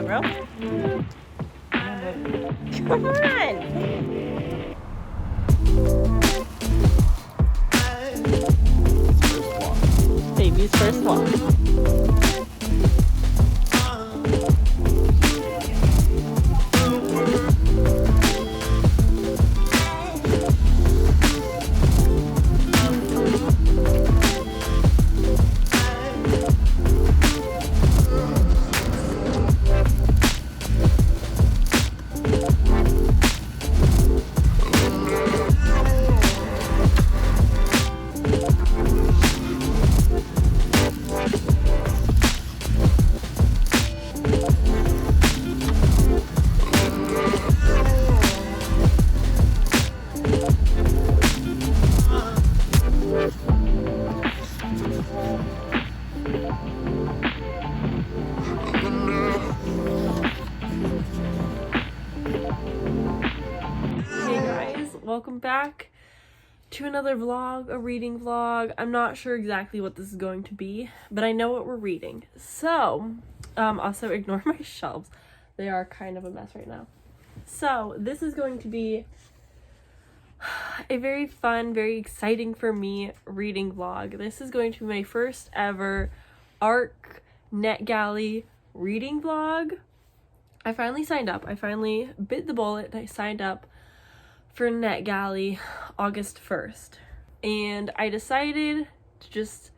that, bro. Come on. Baby's first walk. Welcome back to another vlog, a reading vlog. I'm not sure exactly what this is going to be, but I know what we're reading. So, also ignore my shelves. They are kind of a mess right now. So, this is going to be a very fun, very exciting for me reading vlog. This is going to be my first ever ARC NetGalley reading vlog. I finally signed up. I finally bit the bullet and I signed up for NetGalley August 1st. And I decided to just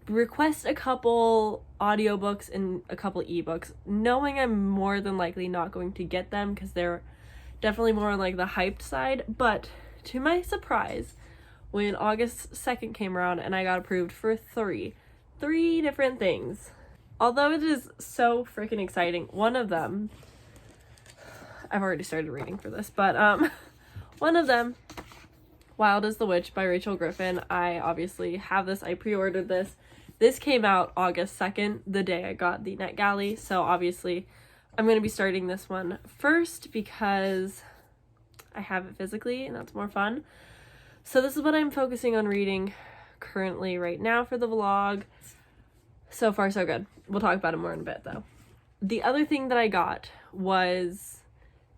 request a couple audiobooks and a couple ebooks, knowing I'm more than likely not going to get them because they're definitely more on like the hyped side. But to my surprise, when August 2nd came around and I got approved for three different things. Although it is so freaking exciting, one of them, I've already started reading for this, but one of them, Wild as the Witch by Rachel Griffin. I obviously have this. I pre-ordered this. This came out August 2nd, the day I got the NetGalley. So obviously I'm going to be starting this one first because I have it physically and that's more fun. So this is what I'm focusing on reading currently right now for the vlog. So far, so good. We'll talk about it more in a bit though. The other thing that I got was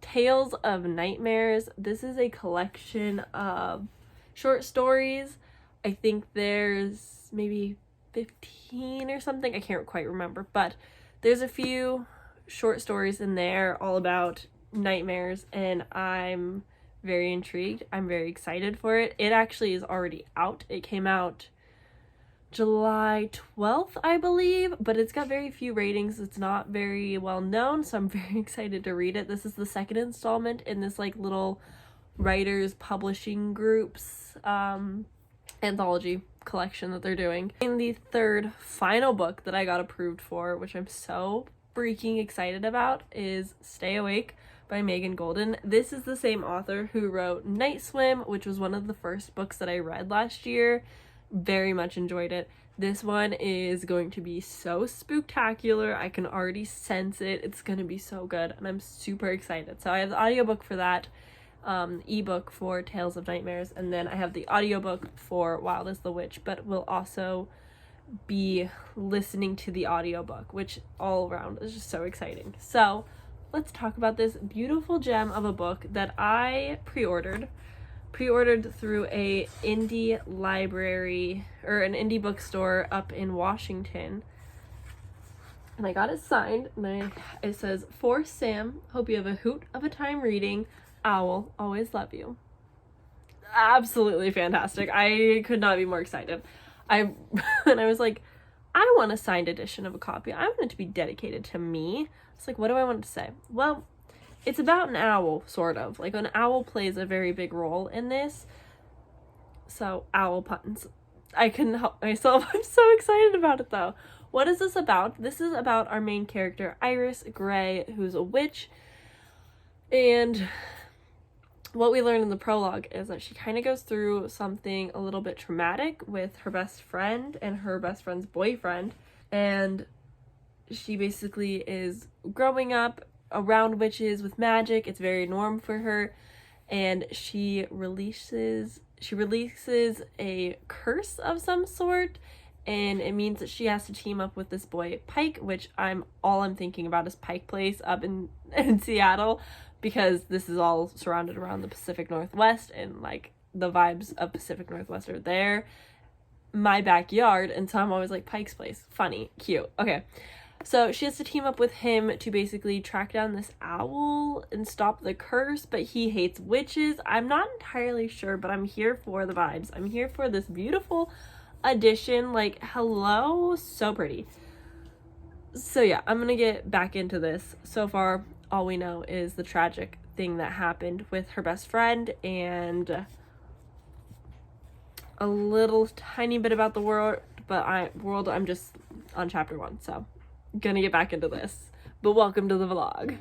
Tales of Nightmares. This is a collection of short stories. I think there's maybe 15 or something. I can't quite remember, but there's a few short stories in there all about nightmares, and I'm very intrigued. I'm very excited for it. It actually is already out. It came out July 12th, I believe, but it's got very few ratings. It's not very well known, so I'm very excited to read it. This is the second installment in this like little writers publishing group's anthology collection that they're doing. And the third final book that I got approved for, which I'm so freaking excited about, is Stay Awake by Megan Golden. This is the same author who wrote Night Swim, which was one of the first books that I read last year. Very much enjoyed it. This one is going to be so spooktacular. I can already sense it. It's going to be so good and I'm super excited. So I have the audiobook for that, ebook for Tales of Nightmares, and then I have the audiobook for Wild as the Witch, but we'll also be listening to the audiobook, which all around is just so exciting. So let's talk about this beautiful gem of a book that I pre-ordered through a indie library or an indie bookstore up in Washington, and I got it signed, and it says, "For Sam, hope you have a hoot of a time reading. Owl, always love you." Absolutely fantastic. I could not be more excited. And I was like, I want a signed edition of a copy. I want it to be dedicated to me. It's like, what do I want it to say? Well, it's about an owl, sort of. Like, an owl plays a very big role in this. So, owl puns. I couldn't help myself. I'm so excited about it, though. What is this about? This is about our main character, Iris Gray, who's a witch. And what we learn in the prologue is that she kind of goes through something a little bit traumatic with her best friend and her best friend's boyfriend. And she basically is growing up around witches with magic. It's very norm for her, and she releases a curse of some sort, and it means that she has to team up with this boy Pike, which I'm thinking about is Pike Place up in Seattle, because this is all surrounded around the Pacific Northwest, and like the vibes of Pacific Northwest are there, my backyard, and so I'm always like, Pike's Place, funny, cute. Okay, so she has to team up with him to basically track down this owl and stop the curse, but he hates witches. I'm not entirely sure, but I'm here for the vibes. I'm here for this beautiful addition. Like, hello, so pretty. So yeah, I'm gonna get back into this. So far, all we know is the tragic thing that happened with her best friend, and a little tiny bit about the world, but I'm just on chapter 1, so gonna get back into this. But welcome to the vlog.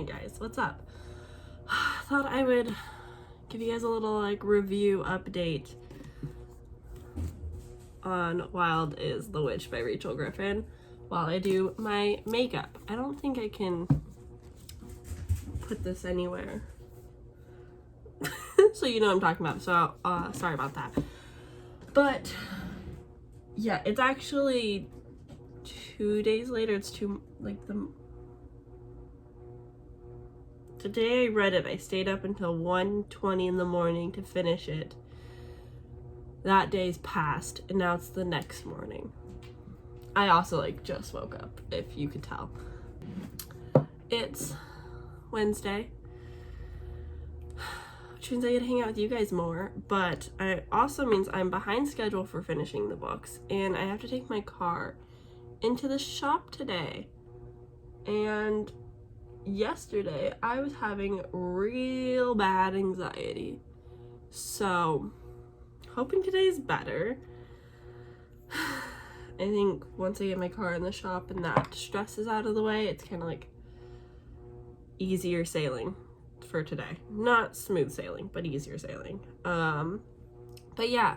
Guys, what's up? Thought I would give you guys a little like review update on Wild is the Witch by Rachel Griffin while I do my makeup. I don't think I can put this anywhere so you know what I'm talking about, so sorry about that. But yeah, it's actually 2 days later. It's the day I read it, I stayed up until 1:20 in the morning to finish it. That day's passed, and now it's the next morning. I also like just woke up, if you could tell. It's Wednesday, which means I get to hang out with you guys more, but it also means I'm behind schedule for finishing the books, and I have to take my car into the shop today. And yesterday I was having real bad anxiety, so hoping today's better. I think once I get my car in the shop and that stress is out of the way, it's kind of like easier sailing for today. Not smooth sailing, but easier sailing. But yeah,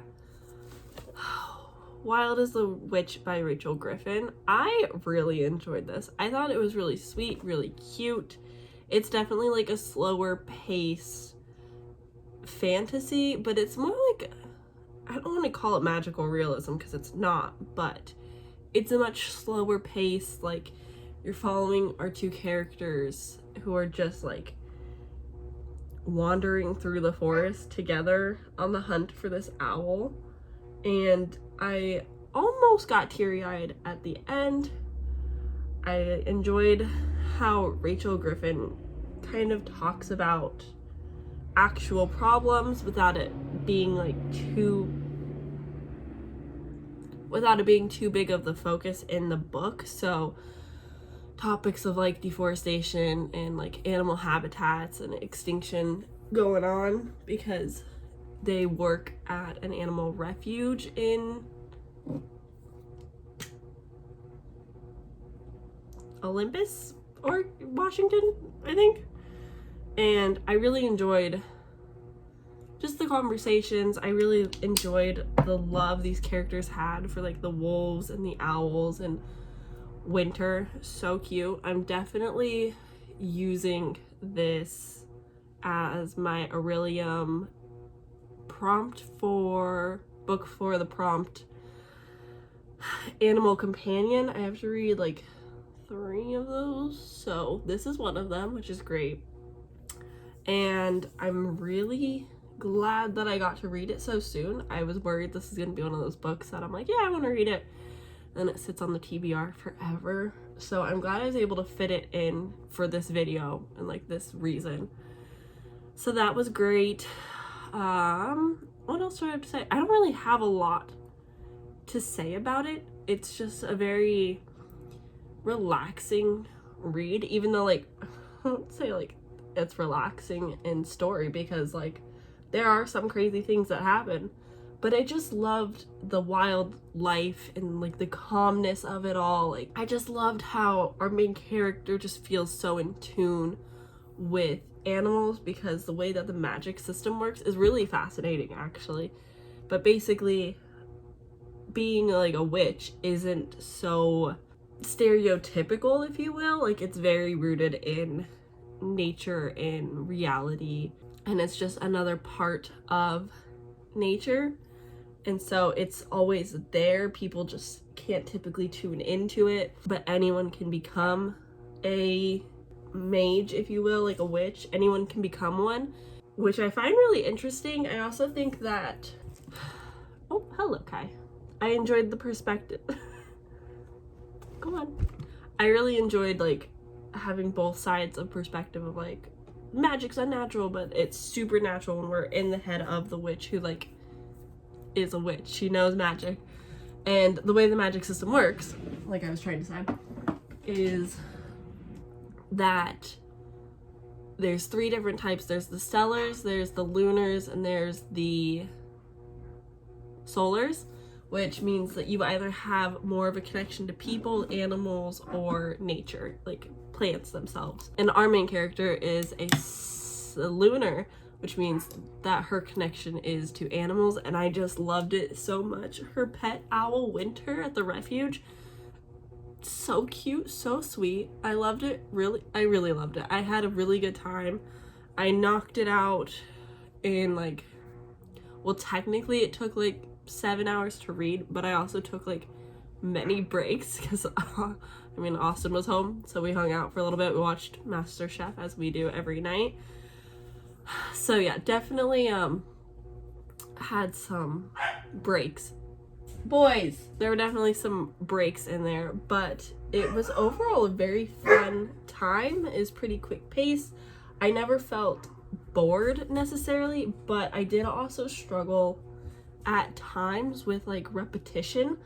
Wild is the Witch by Rachel Griffin. I really enjoyed this. I thought it was really sweet, really cute. It's definitely like a slower pace fantasy, but it's more like, I don't want to call it magical realism because it's not, but it's a much slower pace. Like, you're following our two characters who are just like wandering through the forest together on the hunt for this owl. And I almost got teary-eyed at the end. I enjoyed how Rachel Griffin kind of talks about actual problems without it being too big of the focus in the book. So topics of like deforestation and like animal habitats and extinction going on, because they work at an animal refuge in Olympus or Washington, I think. And I really enjoyed just the conversations. I really enjoyed the love these characters had for like the wolves and the owls and Winter. So cute. I'm definitely using this as my Aurelium prompt for book for the prompt animal companion. I have to read like 3 of those, so this is one of them, which is great. And I'm really glad that I got to read it so soon. I was worried this is gonna be one of those books that I'm like, yeah, I want to read it, and it sits on the TBR forever. So I'm glad I was able to fit it in for this video and like this reason. So that was great. What else do I have to say? I don't really have a lot to say about it. It's just a very relaxing read, even though like I won't say like it's relaxing in story, because like there are some crazy things that happen, but I just loved the wildlife and like the calmness of it all. Like I just loved how our main character just feels so in tune with animals, because the way that the magic system works is really fascinating actually. But basically being like a witch isn't so stereotypical, if you will. Like it's very rooted in nature and reality, and it's just another part of nature, and so it's always there. People just can't typically tune into it, but anyone can become a mage, if you will, like a witch. Anyone can become one, which I find really interesting. I also think that oh, hello Kai. I enjoyed the perspective. Go on. I really enjoyed like having both sides of perspective of like magic's unnatural, but it's supernatural when we're in the head of the witch who like is a witch. She knows magic. And the way the magic system works, like I was trying to say, is that there's 3 different types. There's the stellars, there's the lunars, and there's the solars, which means that you either have more of a connection to people, animals, or nature, like plants themselves. And our main character is a lunar, which means that her connection is to animals, and I just loved it so much. Her pet owl, Winter, at the refuge, so cute, so sweet. I loved it. I really loved it. I had a really good time. I knocked it out in like, well, technically it took like 7 hours to read, but I also took like many breaks because I mean Austin was home, so we hung out for a little bit. We watched MasterChef as we do every night. So yeah, definitely had some breaks. Boys, there were definitely some breaks in there, but it was overall a very fun time. It was pretty quick pace. I never felt bored necessarily, but I did also struggle at times with like repetition.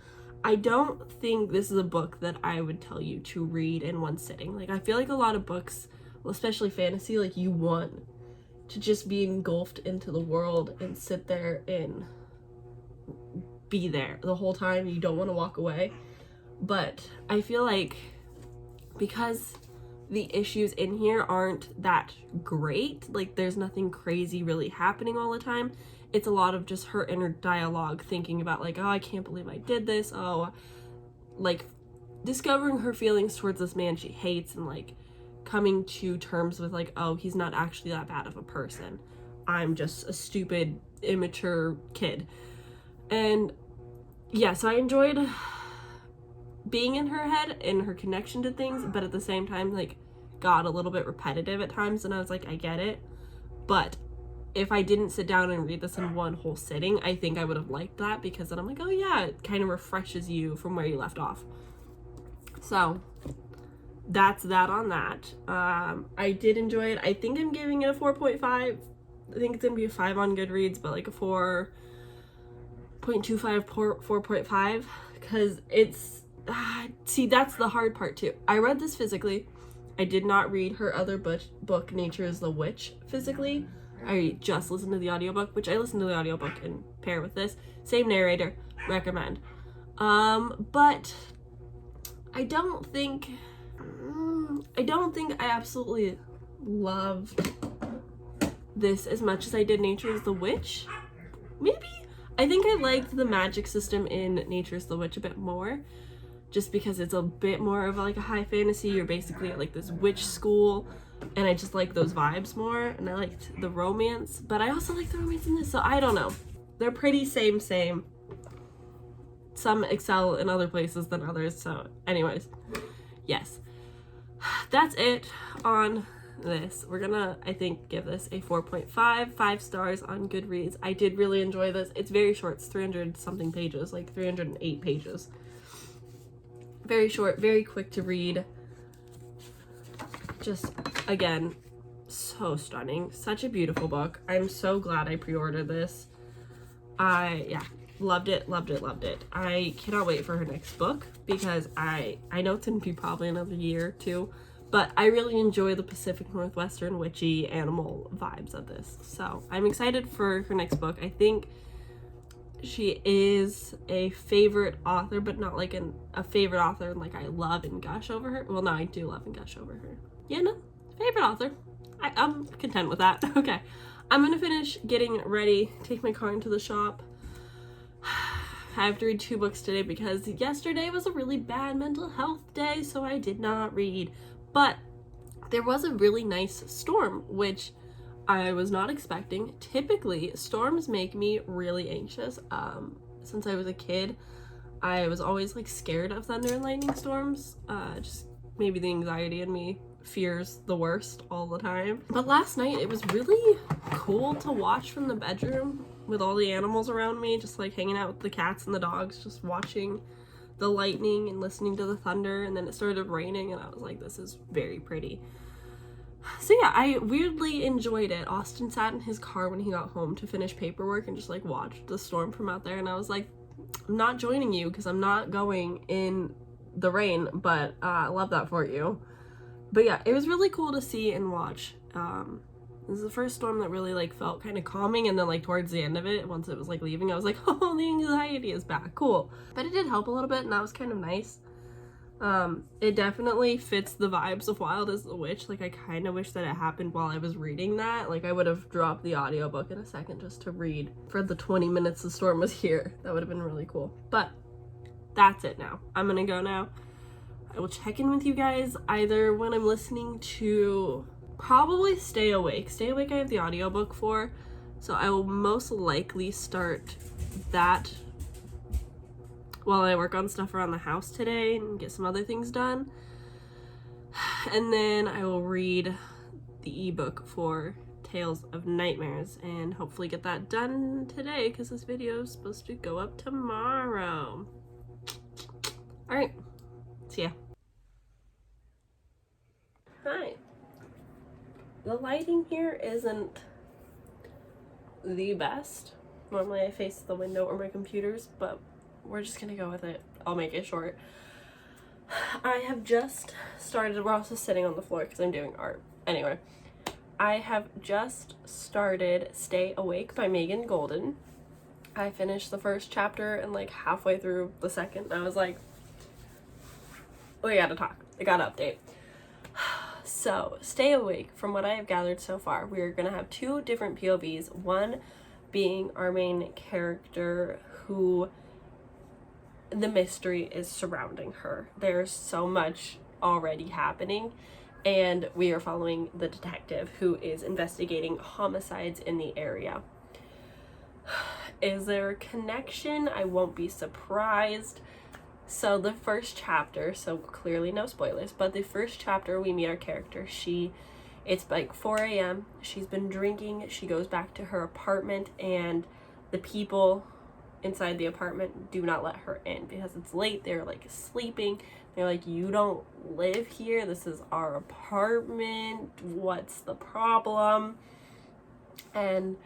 I don't think this is a book that I would tell you to read in one sitting. Like I feel like a lot of books, especially fantasy, like you want to just be engulfed into the world and sit there and be there the whole time. You don't want to walk away. But I feel like because the issues in here aren't that great, like there's nothing crazy really happening all the time. It's a lot of just her inner dialogue, thinking about like, oh, I can't believe I did this. Oh, like discovering her feelings towards this man she hates, and like coming to terms with like, oh, he's not actually that bad of a person. I'm just a stupid, immature kid. And yeah, so I enjoyed being in her head and her connection to things, but at the same time, like, got a little bit repetitive at times, and I was like, I get it. But if I didn't sit down and read this in one whole sitting, I think I would have liked that, because then I'm like, oh yeah, it kind of refreshes you from where you left off. So that's that on that. I did enjoy it. I think I'm giving it a 4.5. I think it's gonna be a 5 on Goodreads, but like a 4.25, 4.5, because it's see, that's the hard part too. I read this physically. I did not read her other book, Nature is the Witch, physically. I just listened to the audiobook, which I listened to the audiobook and pair with this. Same narrator, recommend. But I don't think I absolutely loved this as much as I did Nature is the Witch. Maybe. I think I liked the magic system in Nature is the Witch a bit more, just because it's a bit more of like a high fantasy. You're basically at like this witch school, and I just like those vibes more, and I liked the romance, but I also like the romance in this, so I don't know. They're pretty same. Some excel in other places than others, so anyways, yes. That's it on this. We're gonna, I think, give this a 4.5, 5 stars on Goodreads. I did really enjoy this. It's very short. It's 300 something pages, like 308 pages. Very short, very quick to read. Just, again, so stunning. Such a beautiful book. I'm so glad I pre-ordered this. Yeah, loved it. I cannot wait for her next book because I know it's gonna be probably another year or two, but I really enjoy the Pacific Northwestern witchy animal vibes of this. So I'm excited for her next book. I think she is a favorite author, but not like a favorite author and like I love and gush over her. Well, no, I do love and gush over her. Yeah, no, favorite author. I'm content with that. Okay, I'm gonna finish getting ready, take my car into the shop. I have to read 2 books today because yesterday was a really bad mental health day, so I did not read. But there was a really nice storm, which I was not expecting. Typically, storms make me really anxious. Since I was a kid, I was always like scared of thunder and lightning storms. Just maybe the anxiety in me fears the worst all the time. But last night it was really cool to watch from the bedroom with all the animals around me, just like hanging out with the cats and the dogs, just watching the lightning and listening to the thunder. And then it started raining and I was like, this is very pretty. So yeah, I weirdly enjoyed it. Austin sat in his car when he got home to finish paperwork and just like watched the storm from out there, and I was like, I'm not joining you because I'm not going in the rain, but I love that for you. But yeah, it was really cool to see and watch. This is the first storm that really like felt kind of calming, and then like towards the end of it, once it was like leaving, I was like, oh, the anxiety is back, cool. But it did help a little bit, and that was kind of nice. It definitely fits the vibes of Wild as the Witch. Like I kind of wish that it happened while I was reading that. Like I would have dropped the audiobook in a second just to read for the 20 minutes the storm was here. That would have been really cool. But that's it now. I'm gonna go now. I will check in with you guys either when I'm listening to probably Stay Awake. Stay Awake I have the audiobook for, so I will most likely start that while I work on stuff around the house today and get some other things done. And then I will read the ebook for Tales of Nightmares and hopefully get that done today because this video is supposed to go up tomorrow. Alright, see ya. Hi. The lighting here isn't the best. Normally I face the window or my computers, but we're just gonna go with it. I'll make it short. I have just started, we're also sitting on the floor because I'm doing art. Anyway, I have just started Stay Awake by Megan Golden. I finished the first chapter and like halfway through the second, I was like, we gotta talk. I gotta update. So, Stay Awake, from what I have gathered so far, we're gonna have 2 different POVs. One being our main character who the mystery is surrounding her. There's so much already happening, and we are following the detective who is investigating homicides in the area. Is there a connection? I won't be surprised. So the first chapter, so clearly no spoilers, but the first chapter we meet our character. It's like 4 a.m. She's been drinking. She goes back to her apartment and the people inside the apartment do not let her in because it's late. They're like sleeping. They're like, you don't live here. This is our apartment. What's the problem? And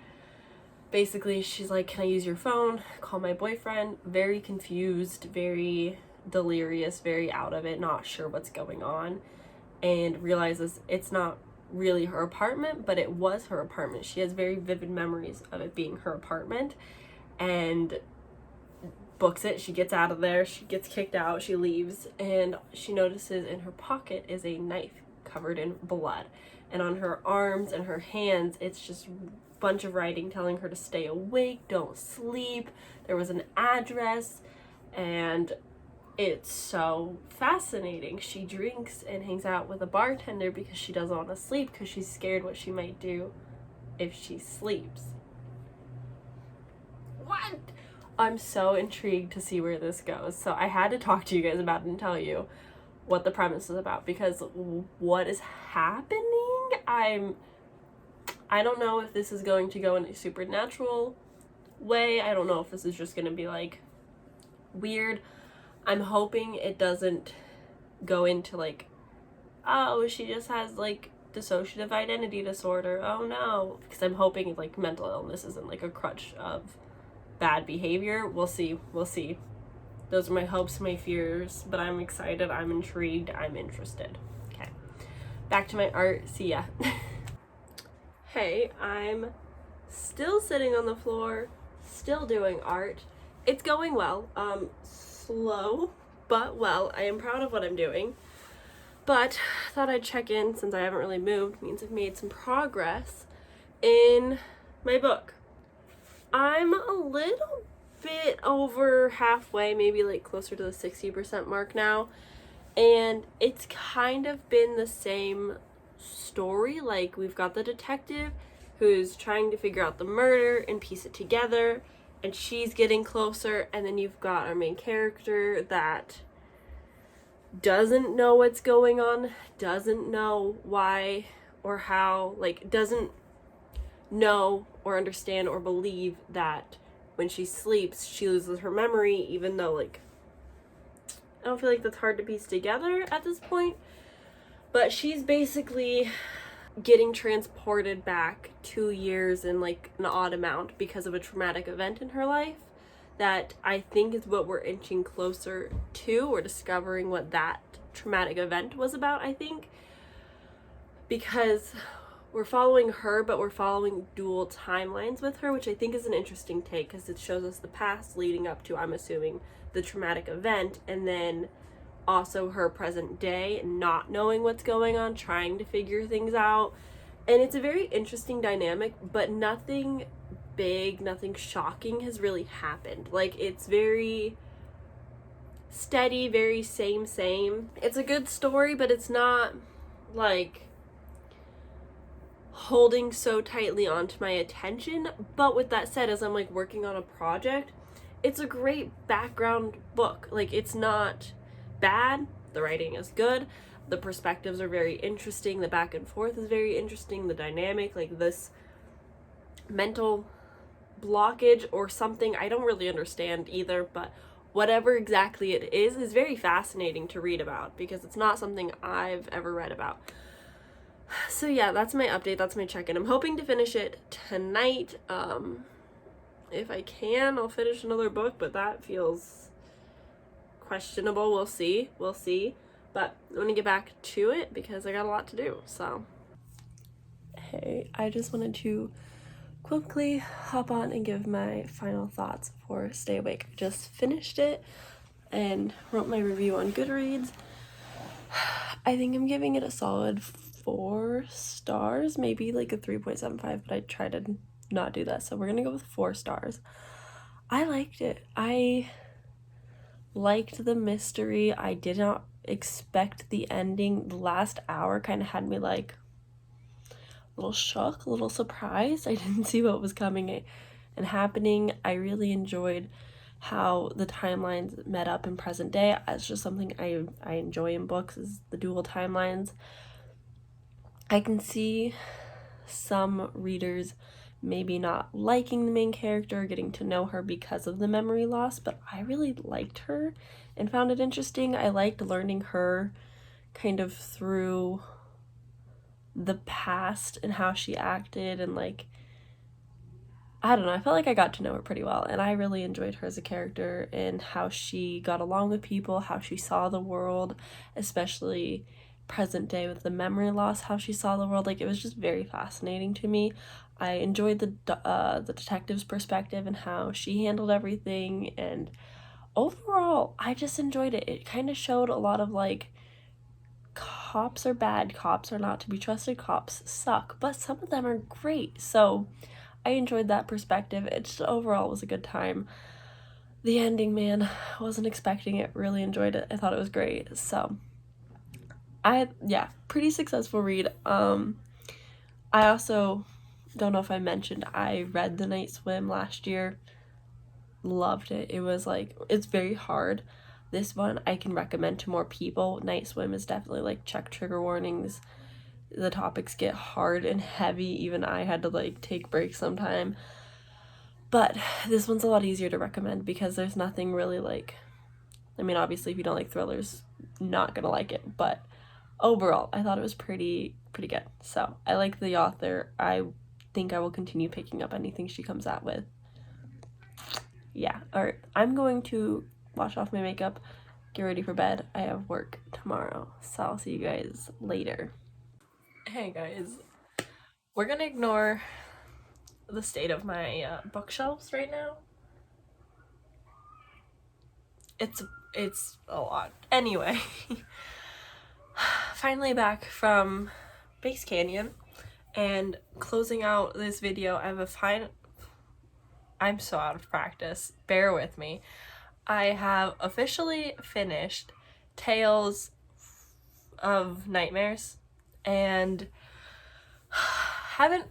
basically she's like, can I use your phone? Call my boyfriend. Very confused, very delirious, very out of it, not sure what's going on, and realizes it's not really her apartment, but it was her apartment. She has very vivid memories of it being her apartment and books it. She gets out of there, she gets kicked out, she leaves, and she notices in her pocket is a knife covered in blood, and on her arms and her hands it's just bunch of writing telling her to stay awake, don't sleep. There was an address, and it's so fascinating. She drinks and hangs out with a bartender because she doesn't want to sleep because she's scared what she might do if she sleeps. What? I'm so intrigued to see where this goes, so I had to talk to you guys about it and tell you what the premise is about, because what is happening, I don't know if this is going to go in a supernatural way. I don't know if this is just going to be like weird. I'm hoping it doesn't go into like, oh, she just has like dissociative identity disorder. Oh no. Because I'm hoping like mental illness isn't like a crutch of bad behavior. We'll see. Those are my hopes, my fears, but I'm excited, I'm intrigued, I'm interested. Okay, back to my art. See ya. Hey, I'm still sitting on the floor, still doing art. It's going well. Slow, but well. I am proud of what I'm doing. But thought I'd check in since I haven't really moved. Means I've made some progress in my book. I'm a little bit over halfway, maybe like closer to the 60% mark now, and it's kind of been the same story. Like, we've got the detective who's trying to figure out the murder and piece it together, and she's getting closer, and then you've got our main character that doesn't know what's going on, doesn't know why or how, like, doesn't know or understand or believe that when she sleeps, she loses her memory, even though, like, I don't feel like that's hard to piece together at this point. But she's basically getting transported back 2 years in, like, an odd amount because of a traumatic event in her life that I think is what we're inching closer to, or discovering what that traumatic event was about, I think. Because we're following her, but we're following dual timelines with her, which I think is an interesting take, because it shows us the past leading up to, I'm assuming, the traumatic event, and then also her present day, not knowing what's going on, trying to figure things out. And it's a very interesting dynamic, but nothing big, nothing shocking has really happened. Like, it's very steady, very same. It's a good story, but it's not, like, holding so tightly onto my attention. But with that said, as I'm, like, working on a project, it's a great background book. Like, it's not bad, the writing is good, the perspectives are very interesting, the back and forth is very interesting, the dynamic, like, this mental blockage or something, I don't really understand either, but whatever exactly it is very fascinating to read about, because it's not something I've ever read about. So yeah, that's my update, that's my check-in. I'm hoping to finish it tonight. If I can, I'll finish another book, but that feels questionable. We'll see. But I'm gonna get back to it because I got a lot to do. So, hey, I just wanted to quickly hop on and give my final thoughts for Stay Awake. I just finished it and wrote my review on Goodreads. I think I'm giving it a solid 4 stars, maybe like a 3.75, but I try to not do that, so we're gonna go with 4 stars. I liked it. I liked the mystery. I did not expect the ending. The last hour kind of had me, like, a little shook, a little surprised. I didn't see what was coming and happening. I really enjoyed how the timelines met up in present day. It's just something I enjoy in books, is the dual timelines. I can see some readers maybe not liking the main character, getting to know her because of the memory loss, but I really liked her and found it interesting. I liked learning her kind of through the past and how she acted, and, like, I don't know, I felt like I got to know her pretty well, and I really enjoyed her as a character and how she got along with people, how she saw the world, especially present day with the memory loss, how she saw the world. Like, it was just very fascinating to me. I enjoyed the detective's perspective and how she handled everything, and overall I just enjoyed it. It kind of showed a lot of, like, cops are bad, cops are not to be trusted, cops suck, but some of them are great. So I enjoyed that perspective. It just overall was a good time. The ending, man, I wasn't expecting it. Really enjoyed it. I thought it was great. So pretty successful read. I also don't know if I mentioned, I read The Night Swim last year. Loved it. It was, like, it's very hard. This one I can recommend to more people. Night Swim is definitely, like, check trigger warnings. The topics get hard and heavy. Even I had to, like, take breaks sometime. But this one's a lot easier to recommend because there's nothing really, like, I mean, obviously if you don't like thrillers, not gonna like it, but overall I thought it was pretty good. So I like the author. I think I will continue picking up anything she comes out with. yeah, alright, I'm going to wash off my makeup, get ready for bed. I have work tomorrow, so I'll see you guys later. Hey guys, we're gonna ignore the state of my bookshelves right now. It's a lot. Anyway, finally back from Base Canyon, and closing out this video, I'm so out of practice, bear with me. I have officially finished Tales of Nightmares, and haven't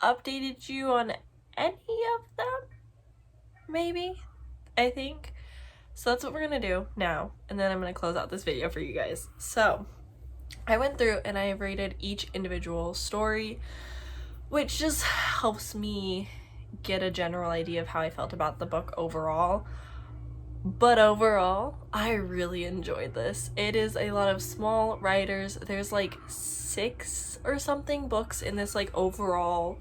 updated you on any of them, maybe, I think. So that's what we're gonna do now, and then I'm gonna close out this video for you guys. So I went through and I rated each individual story, which just helps me get a general idea of how I felt about the book overall. But overall, I really enjoyed this. It is a lot of small writers. There's like 6 or something books in this like overall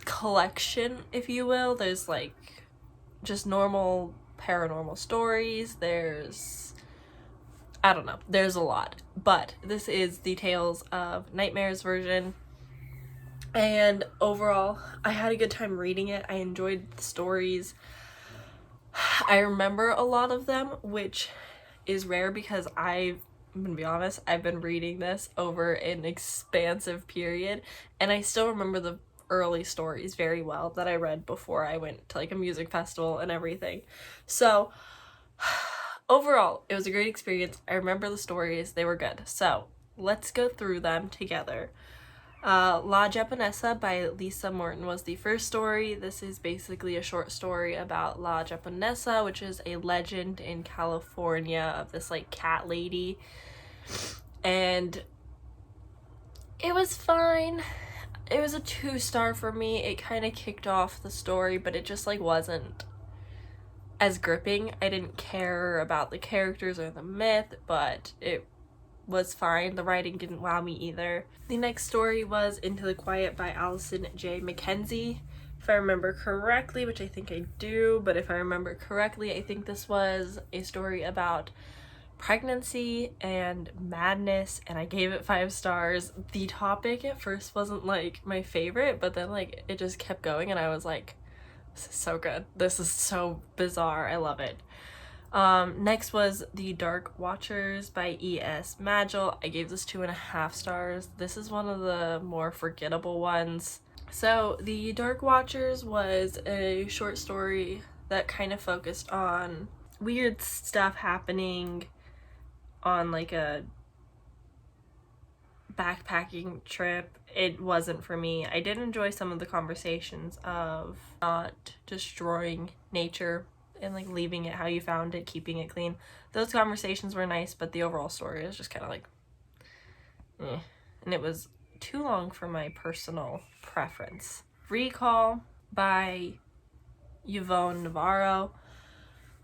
collection, if you will. There's like just normal paranormal stories. There's, I don't know, there's a lot. But this is the Tales of Nightmares version. And overall, I had a good time reading it. I enjoyed the stories. I remember a lot of them, which is rare because I'm gonna be honest, I've been reading this over an expansive period, and I still remember the early stories very well that I read before I went to like a music festival and everything. So overall, it was a great experience. I remember the stories, they were good. So let's go through them together. La Japonesa by Lisa Morton was the first story. This is basically a short story about La Japonesa, which is a legend in California of this like cat lady. And it was fine. It was a 2-star for me. It kind of kicked off the story, but it just like wasn't as gripping. I didn't care about the characters or the myth, but it was fine. The writing didn't wow me either. The next story was Into the Quiet by Allison J. Mckenzie. If I remember correctly, which I think I do, but if I remember correctly, I think this was a story about pregnancy and madness, and I gave it 5 stars. The topic at first wasn't like my favorite, but then like it just kept going and I was like, this is so good. This is so bizarre. I love it. Next was The Dark Watchers by E.S. Magil. I gave this 2.5 stars. This is one of the more forgettable ones. So The Dark Watchers was a short story that kind of focused on weird stuff happening on like a backpacking trip. It wasn't for me. I did enjoy some of the conversations of not destroying nature and like leaving it how you found it, keeping it clean. Those conversations were nice, but the overall story was just kind of like eh. And it was too long for my personal preference. Recall by Yvonne Navarro.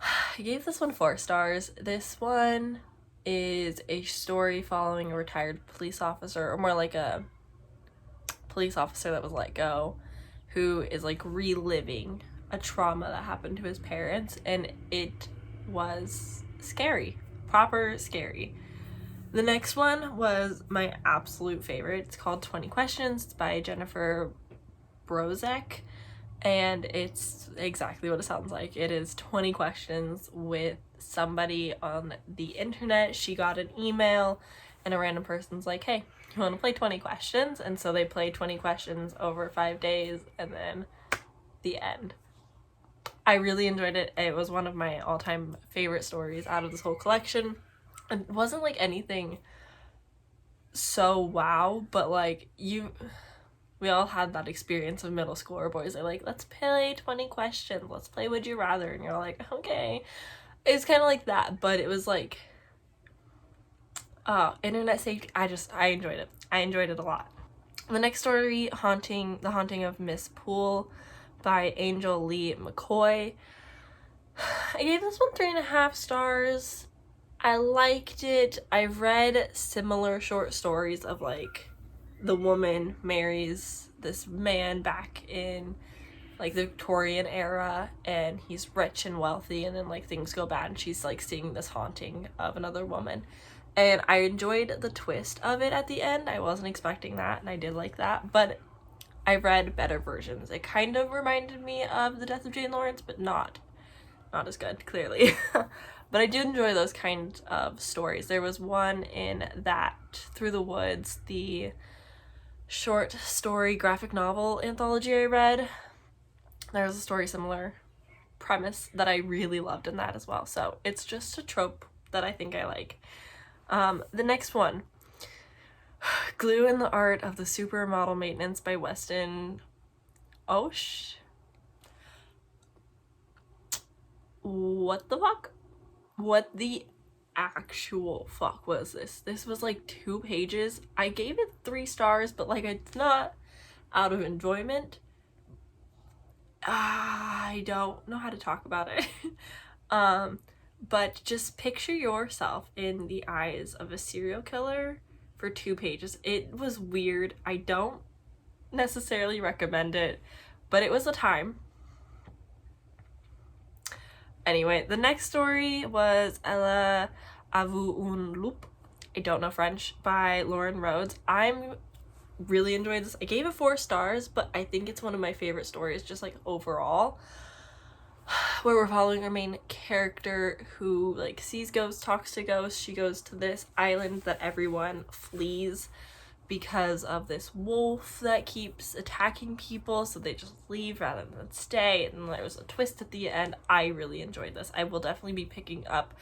I gave this one 4 stars. This one is a story following a retired police officer, or more like a police officer that was let go, who is like reliving a trauma that happened to his parents, and it was scary, proper scary. The next one was my absolute favorite. It's called 20 Questions. It's by Jennifer Brozek, and it's exactly what it sounds like. It is 20 questions with somebody on the internet. She got an email and a random person's like, hey, you want to play 20 questions? And so they play 20 questions over 5 days, and then the end. I really enjoyed it. It was one of my all-time favorite stories out of this whole collection. It wasn't like anything so wow, but like we all had that experience of middle school where boys are like, let's play 20 questions, let's play Would You Rather, and you're like, okay. It's kind of like that, but it was like internet safety. I enjoyed it. I enjoyed it a lot. The next story, The Haunting of Miss Poole by Angel Lee Mccoy. I gave this one 3.5 stars. I liked it. I've read similar short stories of like the woman marries this man back in like the Victorian era, and he's rich and wealthy, and then like things go bad and she's like seeing this haunting of another woman. And I enjoyed the twist of it at the end. I wasn't expecting that, and I did like that, but I read better versions. It kind of reminded me of The Death of Jane Lawrence, but not as good, clearly. But I do enjoy those kind of stories. There was one in that Through the Woods, the short story graphic novel anthology I read. There was a story similar premise that I really loved in that as well. So it's just a trope that I think I like. The next one, Glue and the Art of the Supermodel Maintenance by Weston Osh. What the fuck? What the actual fuck was this? This was like 2 pages. I gave it 3 stars, but like it's not out of enjoyment. I don't know how to talk about it. But just picture yourself in the eyes of a serial killer for 2 pages. It was weird. I don't necessarily recommend it, but it was a time. Anyway, the next story was Elle a vous un loup, I don't know French, by Lauren Rhodes. I'm really enjoyed this. I gave it 4 stars, but I think it's one of my favorite stories just like overall, where we're following our main character who like sees ghosts, talks to ghosts. She goes to this island that everyone flees because of this wolf that keeps attacking people, so they just leave rather than stay, and there was a twist at the end. I really enjoyed this. I will definitely be picking up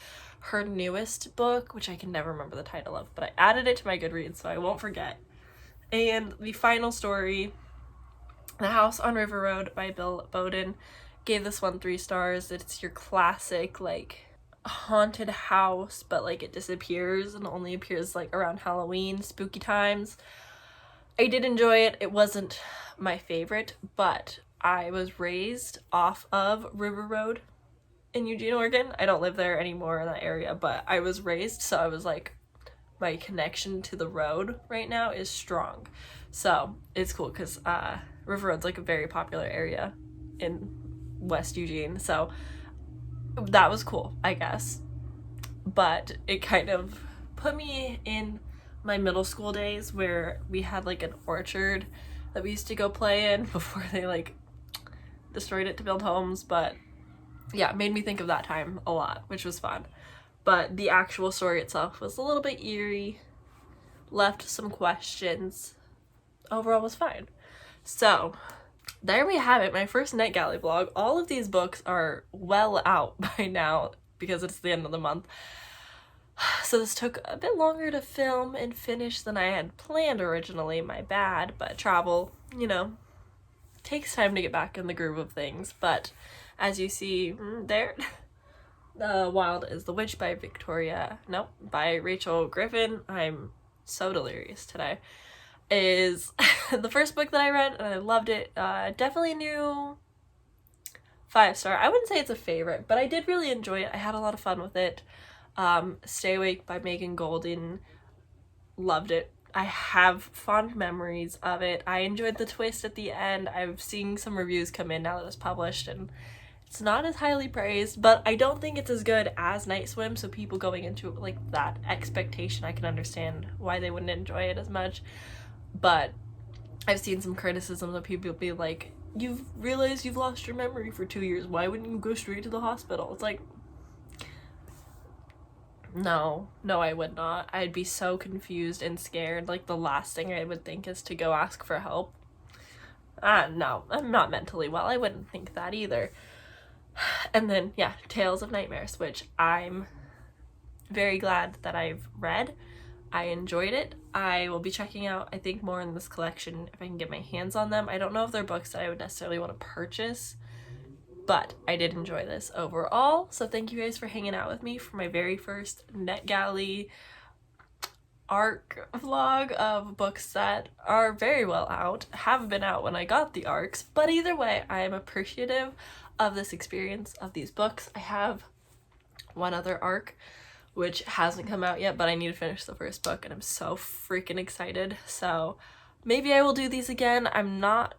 her newest book, which I can never remember the title of, but I added it to my Goodreads so I won't forget. And the final story, The House on River Road by Bill Bowden. Gave this one 3 stars. It's your classic like haunted house, but like it disappears and only appears like around Halloween, spooky times. I did enjoy it. It wasn't my favorite, but I was raised off of River Road in Eugene, Oregon. I don't live there anymore in that area, but I was raised, so I was like, my connection to the road right now is strong. So it's cool because River Road's like a very popular area in West Eugene, so that was cool, I guess. But it kind of put me in my middle school days where we had like an orchard that we used to go play in before they like destroyed it to build homes. But yeah, it made me think of that time a lot, which was fun. But the actual story itself was a little bit eerie, left some questions. Overall was fine. So there we have it, my first NetGalley vlog. All of these books are well out by now because it's the end of the month. So this took a bit longer to film and finish than I had planned originally, my bad, but travel, you know, takes time to get back in the groove of things. But as you see there, Wild is the Witch by by Rachel Griffin. I'm so delirious today. Is the first book that I read and I loved it. Definitely new 5-star. I wouldn't say it's a favorite, but I did really enjoy it. I had a lot of fun with it. Stay Awake by Megan Golden. Loved it. I have fond memories of it. I enjoyed the twist at the end. I've seen some reviews come in now that it's published, and it's not as highly praised, but I don't think it's as good as Night Swim, so people going into it like that expectation, I can understand why they wouldn't enjoy it as much. But I've seen some criticisms of people be like, you've realized you've lost your memory for 2 years, why wouldn't you go straight to the hospital? It's like, no, I would not. I'd be so confused and scared. Like, the last thing I would think is to go ask for help. No, I'm not mentally well. I wouldn't think that either. And then, yeah, Tales of Nightmares, which I'm very glad that I've read. I enjoyed it. I will be checking out, I think, more in this collection if I can get my hands on them. I don't know if they're books that I would necessarily want to purchase, but I did enjoy this overall. So thank you guys for hanging out with me for my very first NetGalley arc vlog of books that are very well out, have been out when I got the arcs, but either way, I am appreciative of this experience of these books. I have one other arc which hasn't come out yet, but I need to finish the first book and I'm so freaking excited. So maybe I will do these again. I'm not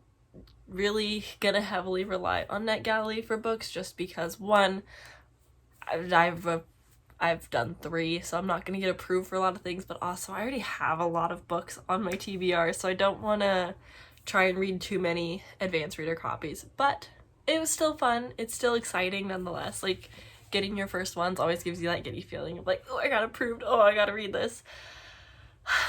really gonna heavily rely on NetGalley for books, just because one, I've done 3, so I'm not gonna get approved for a lot of things, but also I already have a lot of books on my TBR, so I don't want to try and read too many advanced reader copies. But it was still fun. It's still exciting nonetheless. Like, getting your first ones always gives you that giddy feeling of like, oh, I got approved, oh, I gotta read this.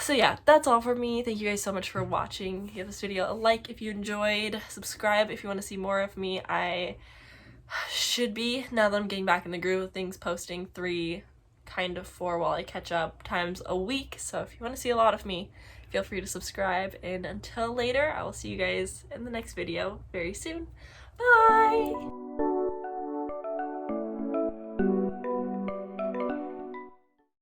So yeah, that's all for me. Thank you guys so much for watching. Give this video a like if you enjoyed, subscribe if you want to see more of me. I should be, now that I'm getting back in the groove of things, posting 3, kind of 4 while I catch up times a week. So if you want to see a lot of me, feel free to subscribe. And until later, I will see you guys in the next video very soon. Bye!